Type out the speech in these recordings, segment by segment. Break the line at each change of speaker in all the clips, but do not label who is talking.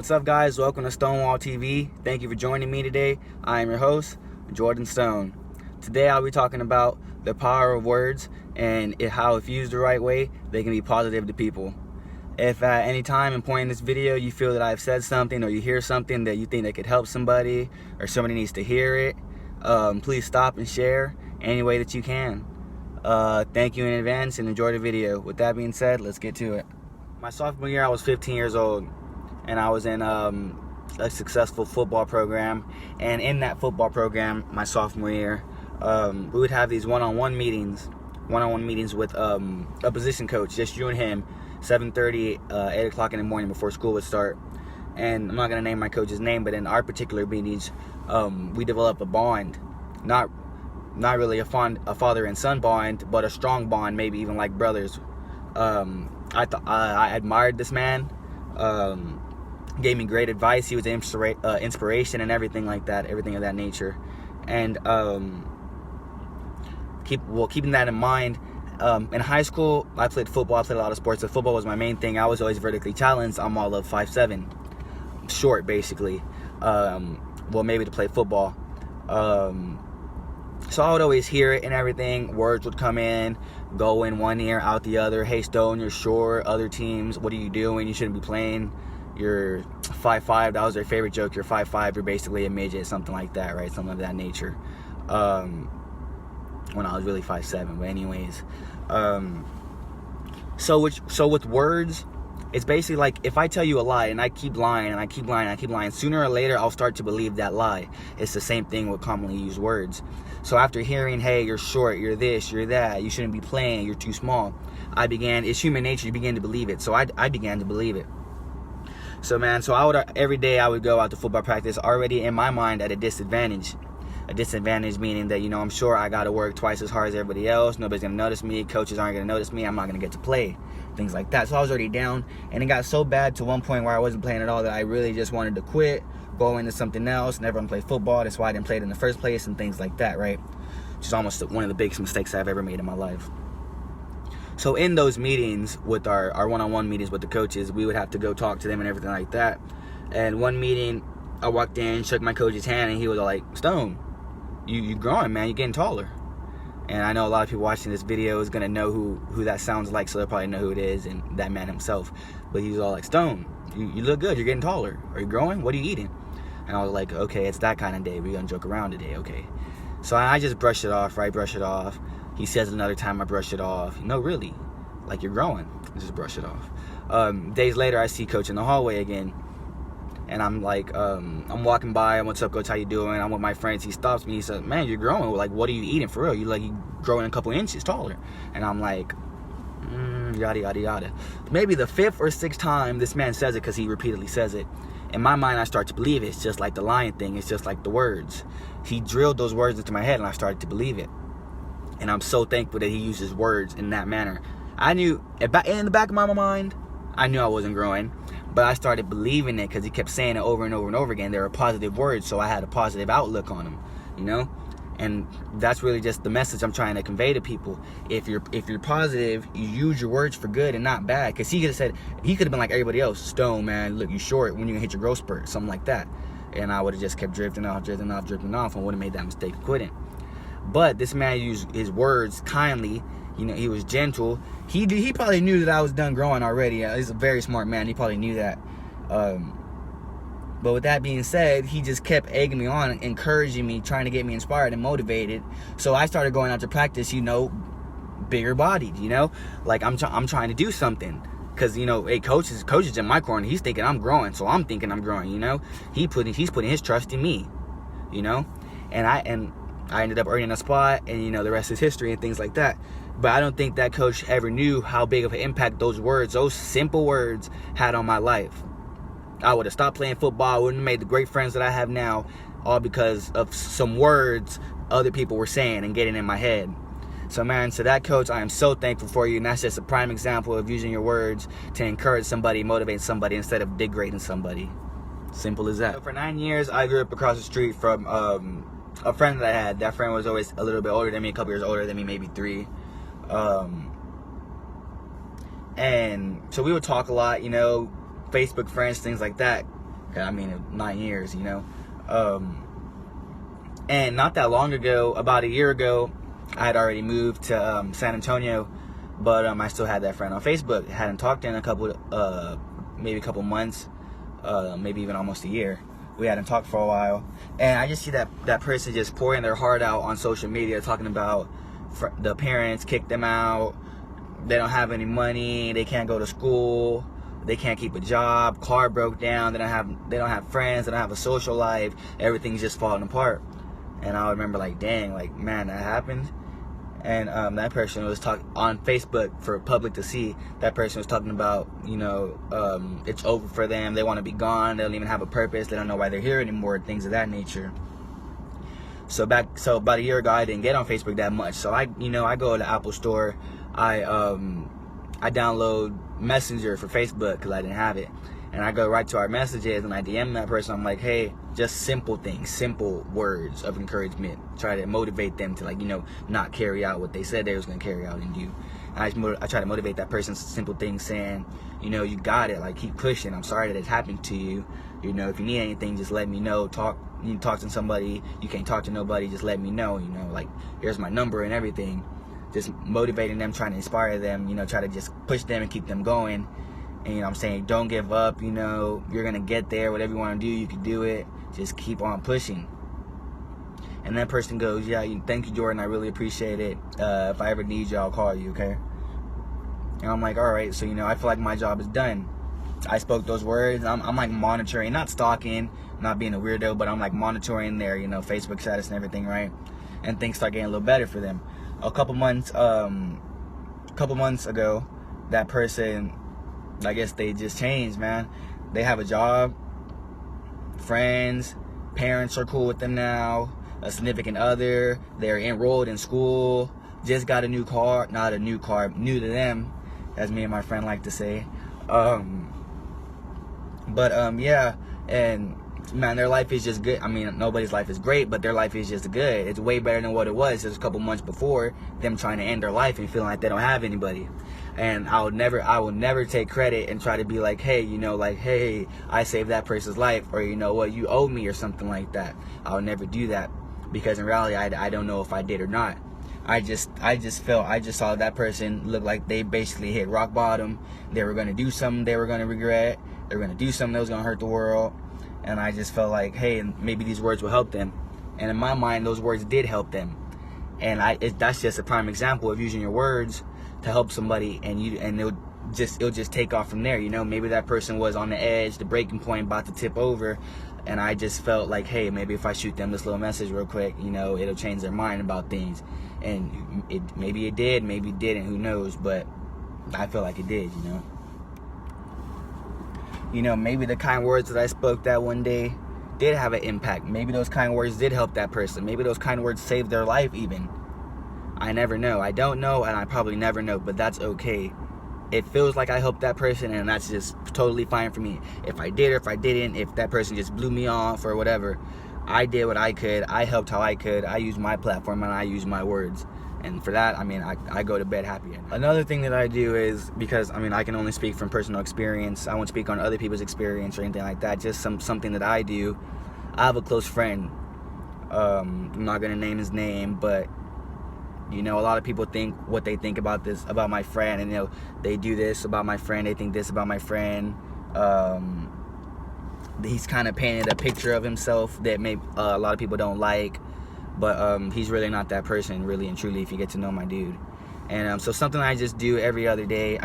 What's up, guys? Welcome to Stonewall TV. Thank you for joining me today. I am your host, Jordan Stone. Today I'll be talking about the power of words and how, if used the right way, they can be positive to people. If at any time in point in this video you feel that I've said something or you hear something that you think that could help somebody or somebody needs to hear it, please stop and share any way that you can. Thank you in advance and enjoy the video. With that being said, let's get to it. My sophomore year, I was 15 years old, and I was in a successful football program. And in that football program, my sophomore year, we would have these one-on-one meetings with a position coach, just you and him, 7:30, 8 o'clock in the morning before school would start. And I'm not gonna name my coach's name, but in our particular meetings, we developed a bond, not really a father and son bond, but a strong bond, maybe even like brothers. I admired this man. Gave me great advice. He was an inspiration and everything like that, everything of that nature. And keeping that in mind, in high school, I played football. I played a lot of sports. So football was my main thing. I was always vertically challenged. I'm all of 5'7", short basically. Maybe to play football. So I would always hear it and everything. Words would come in, go in one ear, out the other. Hey, Stone, you're short. Other teams, what are you doing? You shouldn't be playing. You're 5'5". That was their favorite joke. You're 5'5". You're basically a midget, something like that, right? Something of that nature. When I was really 5'7". But anyways, so with words, it's basically like if I tell you a lie and I keep lying and I keep lying and I keep lying, sooner or later I'll start to believe that lie. It's the same thing with commonly used words. So after hearing, hey, you're short, you're this, you're that, you shouldn't be playing, you're too small, it's human nature, you begin to believe it. So I began to believe it. So every day I would go out to football practice already in my mind at a disadvantage. A disadvantage meaning that, I'm sure I got to work twice as hard as everybody else. Nobody's going to notice me. Coaches aren't going to notice me. I'm not going to get to play. Things like that. So I was already down. And it got so bad to one point where I wasn't playing at all that I really just wanted to quit, go into something else, never want to play football. That's why I didn't play it in the first place and things like that, right? Which is almost one of the biggest mistakes I've ever made in my life. So in those meetings with our one-on-one meetings with the coaches, we would have to go talk to them and everything like that. And one meeting, I walked in, shook my coach's hand, and he was like, Stone, you growing, man. You're getting taller. And I know a lot of people watching this video is going to know who that sounds like, so they'll probably know who it is, and that man himself. But he was all like, Stone, you look good. You're getting taller. Are you growing? What are you eating? And I was like, okay, it's that kind of day. We're going to joke around today, okay. So I just brushed it off, right? Brush it off. He says another time, I brush it off. No, really. Like, you're growing. Just brush it off. Days later, I see Coach in the hallway again. And I'm like, I'm walking by. What's up, Coach? How you doing? I'm with my friends. He stops me. He says, man, you're growing. Like, what are you eating for real? You growing a couple inches taller. And I'm like, yada, yada, yada. Maybe the 5th or 6th time this man says it, because he repeatedly says it. In my mind, I start to believe it. It's just like the lying thing. It's just like the words. He drilled those words into my head, and I started to believe it. And I'm so thankful that he uses words in that manner. I knew, in the back of my mind, I knew I wasn't growing. But I started believing it because he kept saying it over and over and over again. They were positive words, so I had a positive outlook on them, And that's really just the message I'm trying to convey to people. If you're positive, you use your words for good and not bad. Because he could have been like everybody else, Stone, man, look, you short, when you gonna hit your growth spurt, something like that. And I would have just kept drifting off, and would have made that mistake, couldn't. But this man used his words kindly. He was gentle. He probably knew that I was done growing already. He's a very smart man. He probably knew that. But with that being said, he just kept egging me on, encouraging me, trying to get me inspired and motivated. So I started going out to practice, bigger bodied, like I'm trying to do something. Because, hey, coach is in my corner. He's thinking I'm growing, so I'm thinking I'm growing, He's putting his trust in me, And I ended up earning a spot, and, the rest is history and things like that. But I don't think that coach ever knew how big of an impact those simple words had on my life. I would have stopped playing football. I wouldn't have made the great friends that I have now, all because of some words other people were saying and getting in my head. So, man, to that coach, I am so thankful for you. And that's just a prime example of using your words to encourage somebody, motivate somebody, instead of degrading somebody. Simple as that. So for 9 years, I grew up across the street from a friend that I had. That friend was always a little bit older than me, a couple years older than me, maybe 3. And so we would talk a lot, Facebook friends, things like that. I mean, 9 years, and not that long ago, about a year ago, I had already moved to San Antonio, but I still had that friend on Facebook. Hadn't talked in maybe a couple months, maybe even almost a year. We hadn't talked for a while, and I just see that person just pouring their heart out on social media, talking about the parents kicked them out, they don't have any money, they can't go to school, they can't keep a job, car broke down, they don't have friends, they don't have a social life, everything's just falling apart. And I remember like, dang, like, man, that happened. And that person was talking on Facebook for public to see. That person was talking about, it's over for them. They want to be gone. They don't even have a purpose. They don't know why they're here anymore. Things of that nature. So about a year ago, I didn't get on Facebook that much. So I go to the Apple Store. I download Messenger for Facebook because I didn't have it. And I go right to our messages and I DM that person. I'm like, hey, just simple things, simple words of encouragement. Try to motivate them to not carry out what they said they was going to carry out and do. And I try to motivate that person, simple things saying, you got it, like keep pushing. I'm sorry that it's happened to you. If you need anything, just let me know. You talk to somebody, you can't talk to nobody, just let me know, like here's my number and everything. Just motivating them, trying to inspire them, try to just push them and keep them going. And I'm saying, don't give up, you're gonna get there. Whatever you want to do, you can do it. Just keep on pushing. And that person goes, yeah, thank you, Jordan, I really appreciate it. If I ever need you, I'll call you, okay? And I'm like, all right. So I feel like my job is done. I spoke those words. I'm like monitoring, not stalking, not being a weirdo, but I'm like monitoring their Facebook status and everything, right? And things start getting a little better for them. A couple months ago, that person, I guess they just changed, man. They have a job, friends, parents are cool with them now, a significant other, they're enrolled in school, just got a new car, not a new car, new to them, as me and my friend like to say. Yeah, and man, their life is just good. I mean, nobody's life is great, but their life is just good. It's way better than what it was just a couple months before, them trying to end their life and feeling like they don't have anybody. And I will never take credit and try to be like, hey, hey, I saved that person's life, or what, you owe me or something like that. I would never do that, because in reality, I don't know if I did or not. I just saw that person look like they basically hit rock bottom. They were gonna do something they were gonna regret. They were gonna do something that was gonna hurt the world. And I just felt like, hey, maybe these words will help them. And in my mind, those words did help them. And that's just a prime example of using your words to help somebody, and it'll just take off from there. Maybe that person was on the edge, the breaking point, about to tip over, and I just felt like, hey, maybe if I shoot them this little message real quick, it'll change their mind about things. And maybe it did, maybe it didn't, who knows? But I feel like it did. Maybe the kind words that I spoke that one day did have an impact. Maybe those kind words did help that person. Maybe those kind words saved their life even. I never know. I don't know, and I probably never know, but that's okay. It feels like I helped that person, and that's just totally fine for me. If I did or if I didn't, if that person just blew me off or whatever, I did what I could. I helped how I could. I used my platform, and I used my words. And for that, I go to bed happy. Another thing that I do is, because, I can only speak from personal experience. I won't speak on other people's experience or anything like that. Just something that I do. I have a close friend. I'm not going to name his name, but, a lot of people think what they think about my friend. And, they do this about my friend. They think this about my friend. He's kind of painted a picture of himself that maybe a lot of people don't like. But he's really not that person, really and truly, if you get to know my dude. And so something I just do every other day,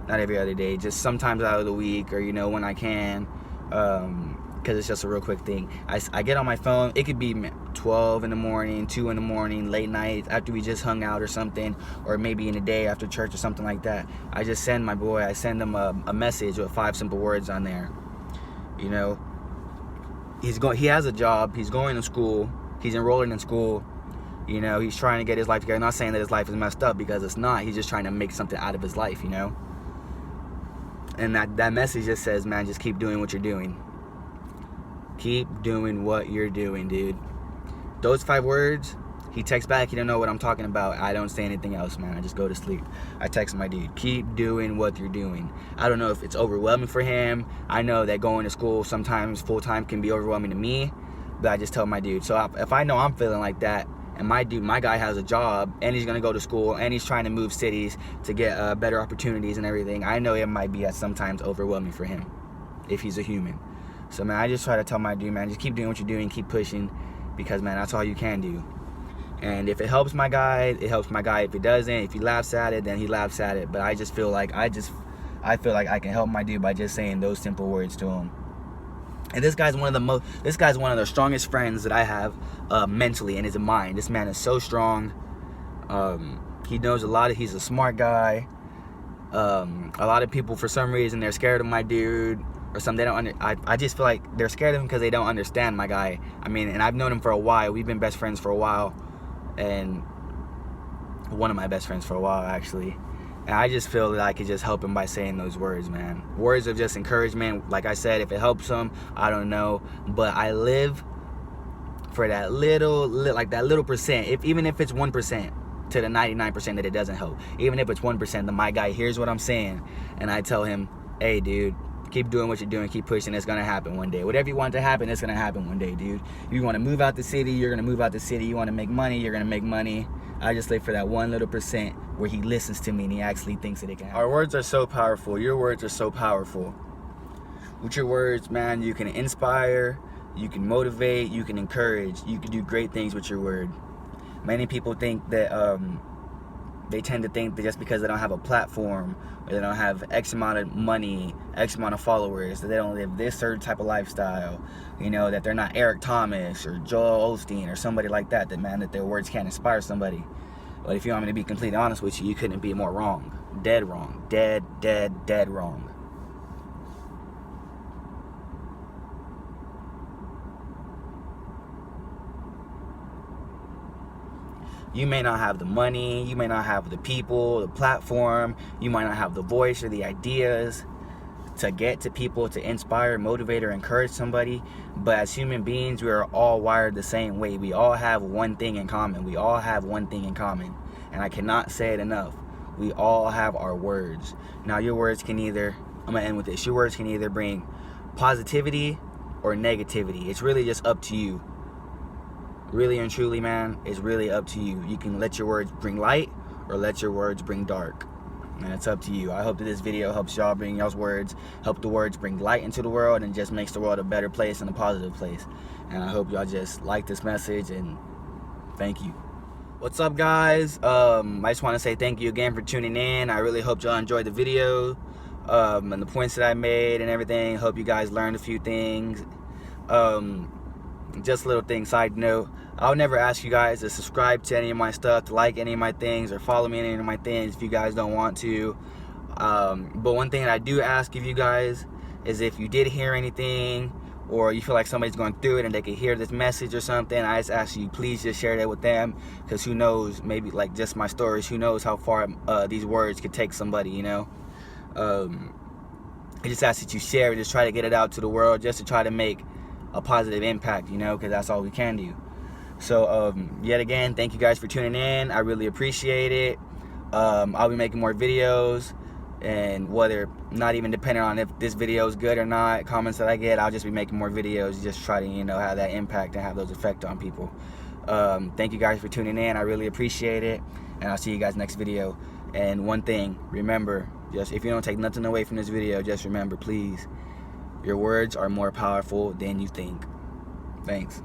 not every other day, just sometimes out of the week, or when I can, because it's just a real quick thing. I get on my phone. It could be 12 in the morning, 2 in the morning, late night, after we just hung out or something, or maybe in the day after church or something like that. I just send my boy, I send him a message with 5 simple words on there. He has a job, he's going to school, he's enrolling in school, he's trying to get his life together. I'm not saying that his life is messed up, because it's not. He's just trying to make something out of his life, And that message just says, man, just keep doing what you're doing. Keep doing what you're doing, dude. Those 5 words, He texts back, he don't know what I'm talking about. I don't say anything else, man. I just go to sleep. I text my dude, keep doing what you're doing. I don't know if it's overwhelming for him. I know that going to school sometimes full-time can be overwhelming to me, but I just tell my dude. So if I know I'm feeling like that, and my guy has a job, and he's gonna go to school, and he's trying to move cities to get better opportunities and everything, I know it might be at sometimes overwhelming for him, if he's a human. So, man, I just try to tell my dude, man, just keep doing what you're doing, keep pushing, because, man, that's all you can do. And if it helps my guy, it helps my guy. If it doesn't, if he laughs at it, then he laughs at it. But I just feel like I feel like I can help my dude by just saying those simple words to him. And this guy's one of the strongest friends that I have mentally and his mind. This man is so strong. He knows a lot. He's a smart guy. A lot of people, for some reason, they're scared of my dude or something. I just feel like they're scared of him because they don't understand my guy. I mean, and I've known him for a while. We've been best friends for a while, and one of my best friends for a while, actually. And I just feel that I could just help him by saying those words, man. Words of just encouragement. Like I said, if it helps him, I don't know. But I live for that little percent. Even if it's 1% to the 99% that it doesn't help. Even if it's 1%, then my guy hears what I'm saying, and I tell him, hey, dude, keep doing what you're doing, keep pushing, it's gonna happen one day. Whatever you want to happen, it's gonna happen one day, dude. If you want to move out the city, you're gonna move out the city. You want to make money, you're gonna make money. I just live for that one little percent where he listens to me and he actually thinks that it can happen. Our words are so powerful. Your words are so powerful. With your words, man, you can inspire, you can motivate, you can encourage, you can do great things with your word. Many people think that they tend to think that just because they don't have a platform, or they don't have X amount of money, X amount of followers, that they don't live this certain type of lifestyle, you know, that they're not Eric Thomas or Joel Osteen or somebody like that, that their words can't inspire somebody. But if you want me to be completely honest with you, you couldn't be more wrong. Dead wrong. Dead wrong. You may not have the money, you may not have the people, the platform, you might not have the voice or the ideas to get to people, to inspire, motivate, or encourage somebody, but as human beings, we are all wired the same way. We all have one thing in common. We all have one thing in common, and I cannot say it enough. We all have our words. Now, your words can either, I'm going to end with this, your words can either bring positivity or negativity. It's really just up to you. Really and truly, man, it's really up to you. You can let your words bring light or let your words bring dark. And it's up to you. I hope that this video helps y'all bring y'all's words, help the words bring light into the world, and just makes the world a better place and a positive place. And I hope y'all just like this message, and thank you. What's up, guys? I just want to say thank you again for tuning in. I really hope y'all enjoyed the video and the points that I made and everything. Hope you guys learned a few things. Just a little thing, side note, I'll never ask you guys to subscribe to any of my stuff, to like any of my things, or follow me in any of my things if you guys don't want to. But one thing that I do ask of you guys is if you did hear anything, or you feel like somebody's going through it and they can hear this message or something, I just ask you, please just share that with them, because who knows, maybe like just my stories, who knows how far these words could take somebody, you know. I just ask that you share it, just try to get it out to the world, just to try to make a positive impact, you know, because that's all we can do. So yet again, thank you guys for tuning in. I really appreciate it. I'll be making more videos, and whether, not even depending on if this video is good or not, comments that I get, I'll just be making more videos, just try to, you know, have that impact and have those effect on people. Thank you guys for tuning in. I really appreciate it, and I'll see you guys next video. And one thing, remember, just if you don't take nothing away from this video, just remember, please, your words are more powerful than you think. Thanks.